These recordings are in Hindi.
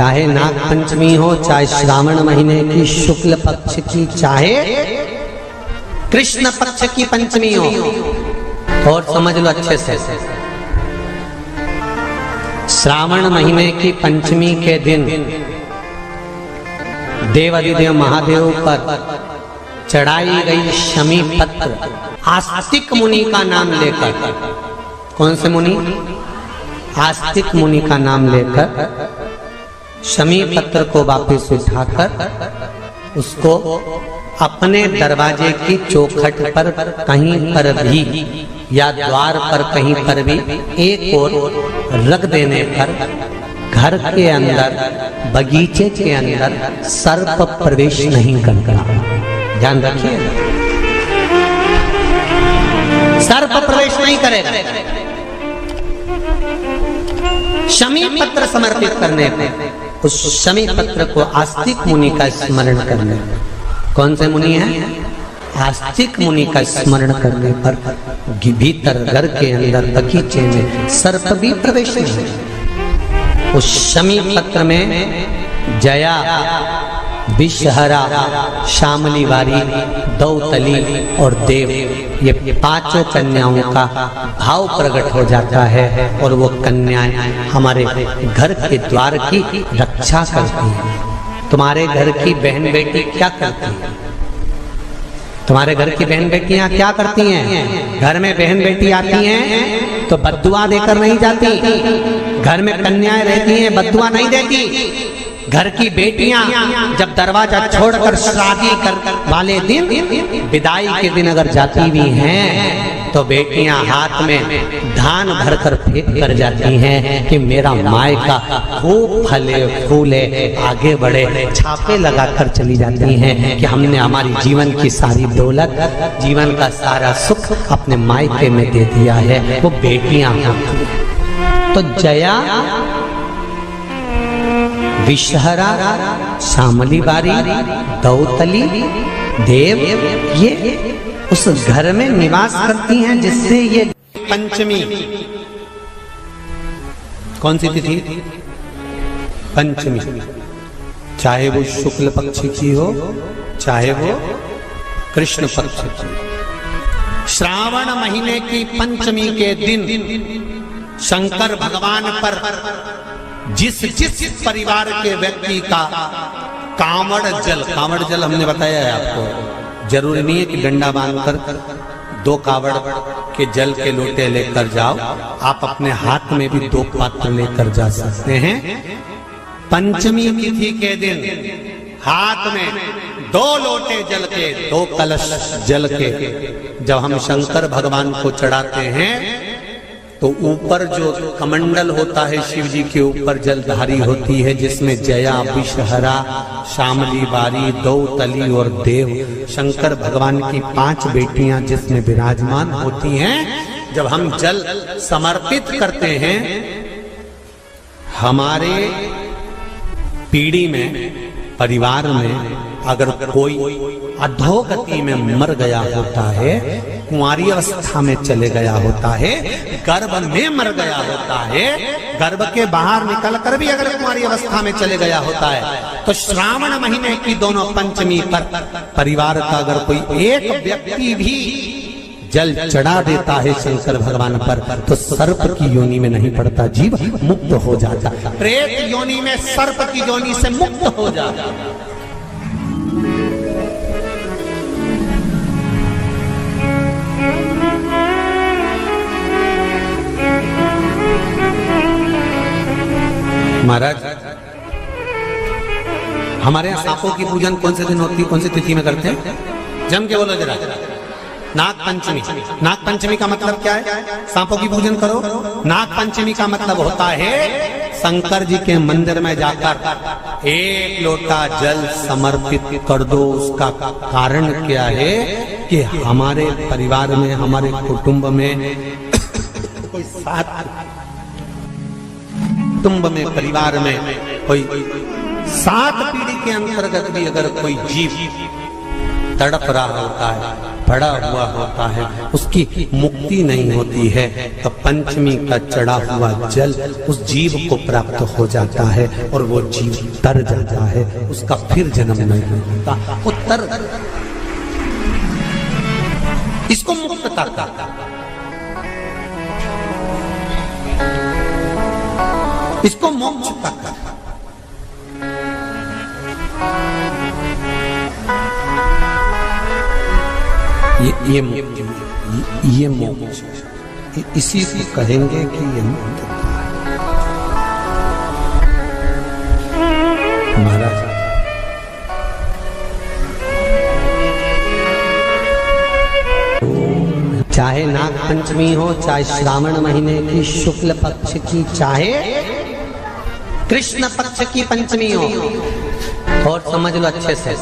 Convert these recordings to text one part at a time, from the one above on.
चाहे नाग पंचमी हो, चाहे श्रावण महीने की शुक्ल पक्ष की, चाहे कृष्ण पक्ष की पंचमी हो, और समझ लो अच्छे से, श्रावण महीने की पंचमी के दिन देवाधिदेव महादेव पर चढ़ाई गई शमी पत्र आस्तिक मुनि का नाम लेकर, कौन से मुनि? आस्तिक मुनि का नाम लेकर शमी पत्र को वापस उठाकर उसको अपने दरवाजे की चौखट पर कहीं पर भी या द्वार पर कहीं पर भी एक ओर रख देने पर घर के अंदर, बगीचे के अंदर सर्प प्रवेश नहीं करता। ध्यान रखिए, सर्प प्रवेश नहीं करेगा। शमी पत्र समर्पित करने पर, उस शमी पत्र को आस्तिक मुनि का स्मरण करने, कौन से मुनि हैं? आस्तिक मुनि का स्मरण करने पर भीतर घर के अंदर बगीचे में सर्प भी प्रवेश नहीं। उस शमी पत्र में जया, विषहरा, शामली वारी, दौतली और देव, ये पांचों कन्याओं का भाव प्रकट हो जाता है और वो कन्याएं हमारे घर के द्वार की रक्षा करती हैं। तुम्हारे घर की बहन बेटी क्या करती है? तुम्हारे घर की बहन बेटियां क्या करती हैं? घर में बहन बेटी आती हैं तो बद्दुआ देकर नहीं जाती। घर में कन्याएं रहती हैं, बद्दुआ नहीं देती। घर की बेटियां जब दरवाजा छोड़कर शादी कर वाले दिन, विदाई के दिन अगर जाती भी हैं तो बेटियां हाथ में धान भरकर फेंक कर जाती हैं कि मेरा मायका खूब फले फूले, आगे बढ़े। छापे लगाकर चली जाती हैं कि हमने हमारी जीवन की सारी दौलत, जीवन का सारा सुख अपने मायके में दे दिया है। वो बेटियां तो जया, विषहरा, शामली बारी, दौतली, देव, ये उस घर में निवास करती हैं जिससे ये पंचमी, कौन सी तिथि? पंचमी, चाहे वो शुक्ल पक्ष की हो, चाहे वो कृष्ण पक्ष की, श्रावण महीने की पंचमी के दिन शंकर भगवान पर जिस परिवार के व्यक्ति का कांवड़ जल हमने बताया है आपको, जरूरी नहीं है कि डंडा बांधकर 2 कावड़ के जल के लोटे लेकर जाओ, आप अपने हाथ में भी 2 पात्र लेकर जा सकते हैं। पंचमी तिथि के दिन हाथ में 2 लोटे जल के, 2 कलश जल के जब हम शंकर भगवान को चढ़ाते हैं तो ऊपर जो कमंडल होता है शिव जी के ऊपर जलधारी होती है, जिसमें जया, विषहरा, शामली बारी, दौतली और देव, शंकर भगवान की 5 बेटियां जिसमें विराजमान होती हैं। जब हम जल समर्पित करते हैं, हमारे पीढ़ी में, परिवार में अगर कोई अधोगति में मर गया होता है, कुंवारी अवस्था में चले गया होता है, गर्भ में मर गया होता है, गर्भ के बाहर निकल कर भी अगर कुंवारी अवस्था में चले गया होता है, तो श्रावण महीने की दोनों पंचमी पर परिवार का अगर कोई एक व्यक्ति भी जल चढ़ा देता है शंकर भगवान पर, तो सर्प की योनि में नहीं पड़ता, जीव मुक्त हो जाता, प्रेत योनि में, सर्प की योनि से मुक्त हो जाता। महाराज, हमारे यहाँ सांपों की पूजन कौन से दिन होती है, कौन सी तिथि में करते हैं? जम के बोलो जरा। नाग पंचमी। नाग पंचमी का मतलब क्या है? सांपों की पूजन करो। नाग पंचमी का मतलब होता है शंकर जी के मंदिर में जाकर 1 लोटा जल समर्पित कर दो। उसका कारण क्या है कि हमारे परिवार में, हमारे कुटुंब में कोई 7 कुटुंब में, परिवार में कोई 7 पीढ़ी के अंतर्गत भी अगर कोई जीव तड़प रहा होता है, बड़ा हुआ होता है, उसकी मुक्ति नहीं होती है, तो पंचमी का चढ़ा हुआ जल उस जीव को प्राप्त हो जाता है और वो जीव तर जाता है, उसका फिर जन्म नहीं होता, वो तर। इसको मुक्तता कहते हैं, इसको मोक्ष कहते हैं। ये मोक्ष, इसी को कहेंगे कि ये मुक्तता है। महाराज चाहे नाग पंचमी हो, चाहे श्रावण महीने की शुक्ल पक्ष की, चाहे कृष्ण पक्ष की पंचमी हो, और समझ लो अच्छे से,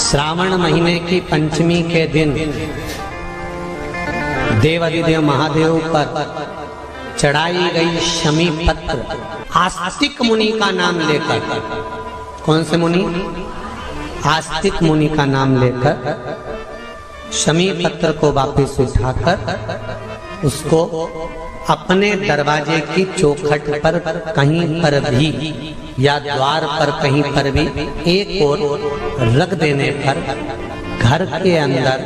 श्रावण महीने की पंचमी के दिन देवाधिदेव महादेव पर चढ़ाई गई शमी पत्र आस्तिक मुनि का नाम लेकर, कौन से मुनि? आस्तिक मुनि का नाम लेकर शमी पत्र को वापस उठाकर उसको अपने दरवाजे की चौखट पर कहीं पर भी या द्वार पर कहीं पर भी एक ओर रख देने पर घर के अंदर,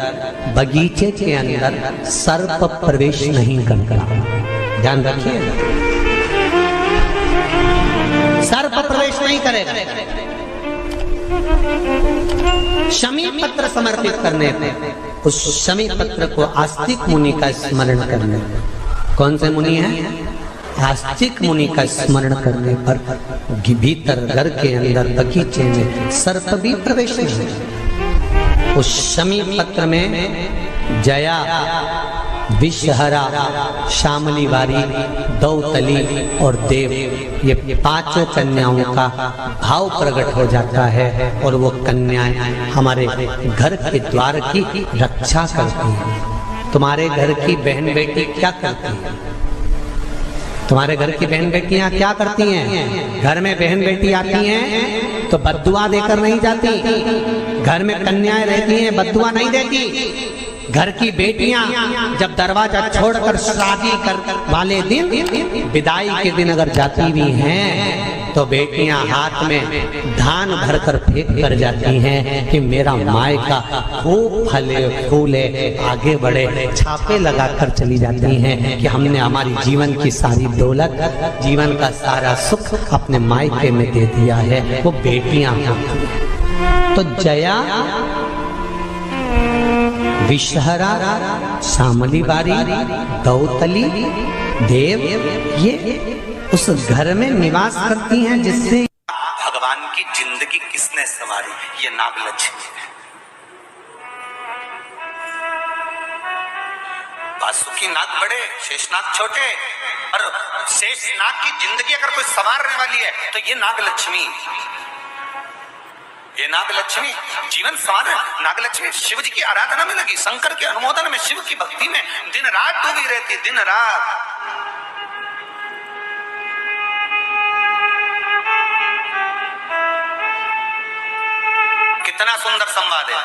बगीचे के अंदर सर्प प्रवेश नहीं करता। ध्यान रखिएगा, सर्प प्रवेश नहीं करेगा। शमी पत्र समर्पित करने पर, उस शमी पत्र को आस्तिक मुनि का स्मरण करने, कौन से मुनि है? आस्तिक मुनि का स्मरण करने पर भीतर घर के अंदर बगीचे में सर्प भी प्रवेश नहीं। उस शमी पत्र में जया, विषहरा, शामली वारी, दौतली और देव, ये पांचों कन्याओं का भाव प्रकट हो जाता है और वो कन्याएं हमारे घर के द्वार की रक्षा करती हैं। तुम्हारे घर की बहन बेटी क्या करती है? तुम्हारे घर की बहन बेटियां क्या करती हैं? घर में बहन बेटी आती हैं तो बद्दुआ देकर नहीं जाती। घर में कन्याएं रहती हैं, बद्दुआ नहीं देती। घर की बेटियां जब दरवाजा छोड़कर शादी कर वाले दिन, विदाई के दिन अगर जाती भी हैं तो बेटियां हाथ में धान भरकर फेंक कर जाती हैं कि मेरा मायका खूब फले फूले, आगे बढ़े। छापे लगाकर चली जाती हैं कि हमने हमारी जीवन की सारी दौलत, जीवन का सारा सुख अपने मायके में दे दिया है। वो बेटियां तो जया, विषहरा, शामली बारी, दौतली, देव, ये उस घर में निवास करती हैं जिससे भगवान की जिंदगी किसने संवारी? ये नागलक्ष्मी है। वासुकी नाग बड़े, शेषनाग छोटे, और शेषनाग की जिंदगी अगर कोई संवारने वाली है तो ये नागलक्ष्मी, ये नागलक्ष्मी जीवन संवार। नागलक्ष्मी शिव जी की आराधना में लगी, शंकर के अनुमोदन में, शिव की भक्ति में दिन रात डूबी रहती, दिन रात। कितना सुंदर संवाद है।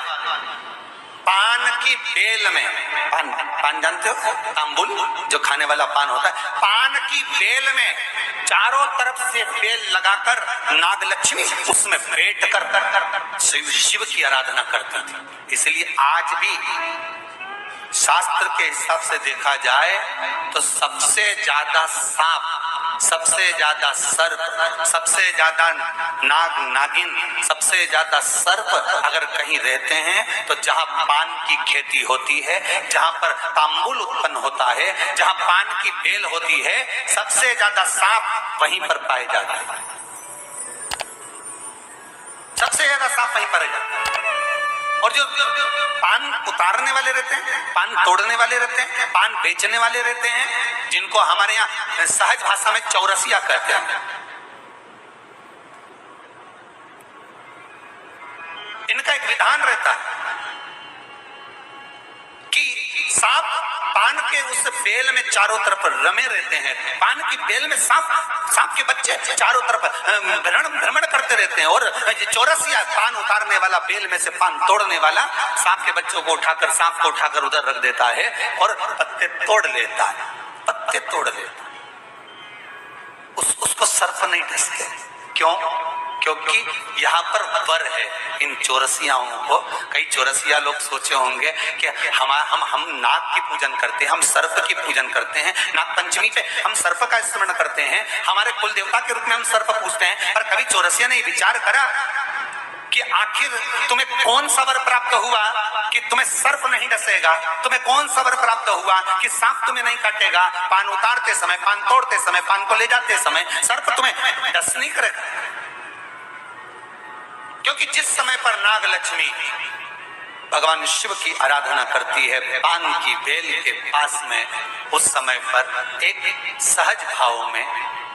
पान की बेल में, पान जानते हो? तांबुल जो खाने वाला पान होता है, पान की बेल में चारों तरफ से बेल लगाकर नागलक्ष्मी उसमें बैठ कर शिव की आराधना करती थी। इसलिए आज भी शास्त्र के हिसाब से देखा जाए तो सबसे ज्यादा सांप, सबसे ज्यादा सर्प, सबसे ज्यादा नाग नागिन, सबसे ज्यादा सर्प अगर कहीं रहते हैं तो जहां पान की खेती होती है, जहां पर तांबुल उत्पन्न होता है, जहां पान की बेल होती है, सबसे ज्यादा सांप वहीं पर पाए जाते हैं। सबसे ज्यादा सांप वहीं पर जाते हैं। और जो पान उतारने वाले रहते हैं, पान तोड़ने वाले रहते हैं, पान बेचने वाले रहते हैं, जिनको हमारे यहाँ सहज भाषा में चौरसिया कहते हैं, इनका एक विधान रहता है कि सांप पान के उस बेल में चारों तरफ रमे रहते हैं। पान की बेल में सांप के बच्चे चारों तरफ भ्रमण करते करते रहते हैं। और ये चौरसिया, पान उतारने वाला, बेल में से पान तोड़ने वाला, सांप के बच्चों को उठाकर, सांप को उठाकर उधर रख देता है और पत्ते तोड़ लेता है, पत्ते तोड़ लेता है। उसको सर्प नहीं डसते। क्यों? क्योंकि यहाँ पर वर है इन चौरसियाओं को। कई चौरसिया लोग सोचे होंगे कि हम नाग की पूजन करते हैं, हम सर्प की पूजन करते हैं, नाग पंचमी पे हम सर्प का स्मरण करते हैं, हमारे कुल देवता के रूप में हम सर्प पूजते हैं। पर कभी चौरसिया ने विचार करा कि आखिर तुम्हें कौन सा वर प्राप्त हुआ कि तुम्हें सर्प नहीं डसेगा? तुम्हें कौन सा वर प्राप्त हुआ कि सांप तुम्हें नहीं काटेगा? पान उतारते समय, पान तोड़ते समय, पान को ले जाते समय सर्प तुम्हें डस नहीं करेगा। क्योंकि जिस समय पर नाग लक्ष्मी भगवान शिव की आराधना करती है पान की बेल के पास में, उस समय पर एक सहज भाव में,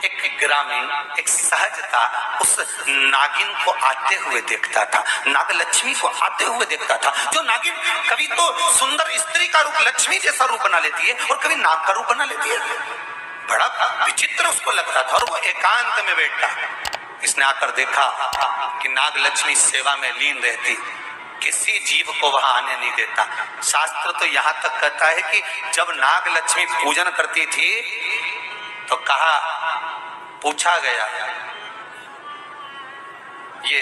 एक ग्रामीण, एक सहजता उस नागिन को आते हुए देखता था, नाग लक्ष्मी को आते हुए देखता था। जो नागिन कभी तो सुंदर स्त्री का रूप, लक्ष्मी जैसा रूप बना लेती है और कभी नाग का रूप बना लेती है। बड़ा विचित्र उसको लगता था। और वो एकांत में बैठा, इसने आकर देखा कि नाग लक्ष्मी सेवा में लीन रहती, किसी जीव को वहां आने नहीं देता। शास्त्र तो यहाँ तक कहता है कि जब नाग लक्ष्मी पूजन करती थी तो कहा, पूछा गया ये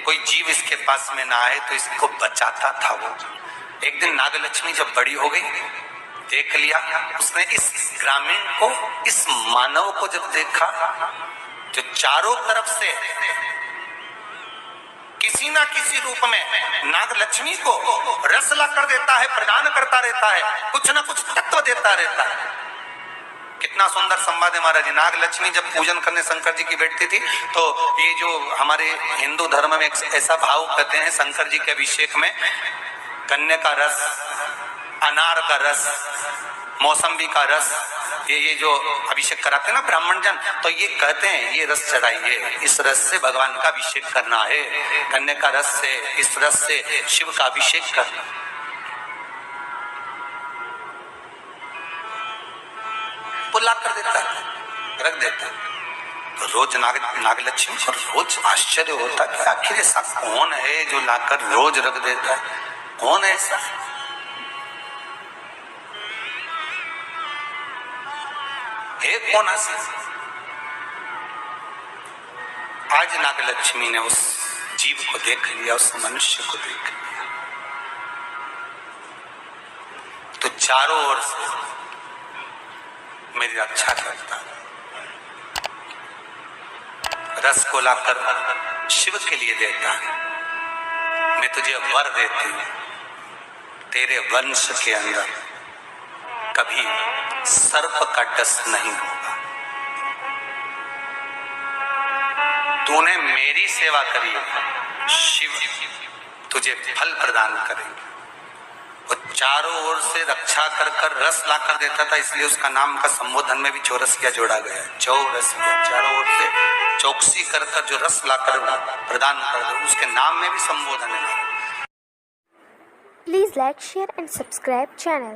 कोई जीव इसके पास में ना आए तो इसको बचाता था वो। एक दिन नाग लक्ष्मी जब बड़ी हो गई, देख लिया उसने इस ग्रामीण को, इस मानव को जब देखा जो चारों तरफ से किसी ना किसी रूप में नाग लक्ष्मी को रस ला कर देता है, प्रदान करता रहता है, कुछ ना कुछ तत्व देता रहता है। कितना सुंदर संवाद है महाराज जी। नाग लक्ष्मी जब पूजन करने शंकर जी की बैठती थी तो ये जो हमारे हिंदू धर्म में एक ऐसा भाव कहते हैं, शंकर जी के अभिषेक में गन्ने का रस, अनार का रस, मौसम्बी का रस, ये जो अभिषेक कराते हैं ना ब्राह्मण जन, तो ये कहते हैं ये रस चढ़ाइए, इस रस से भगवान का अभिषेक करना है, गन्ने का रस से, इस रस से शिव का अभिषेक करना। वो ला कर देता है, रख देता है। तो रोज नाग लक्ष्मी को रोज आश्चर्य होता कि आखिर ऐसा कौन है जो लाकर रोज रख देता है, कौन है ऐसा? कौन हंसी? आज नाग लक्ष्मी ने उस जीव को देख लिया, उस मनुष्य को देख लिया, तो चारों ओर से मेरी रक्षा करता, रस को लाकर शिव के लिए देता है। मैं तुझे वर देती हूं, तेरे वंश के अंदर कभी सर्प का डस नहीं होगा। तूने मेरी सेवा करी, शिव तुझे फल प्रदान करेंगे। वो चारों ओर से रक्षा कर कर रस ला कर देता था, इसलिए उसका नाम का संबोधन में भी चौरसिया जोड़ा गया। चौरसिया, चारों ओर से चौकसी कर कर जो रस ला कर प्रदान कर दे, उसके नाम में भी संबोधन है। Please like, share and subscribe channel.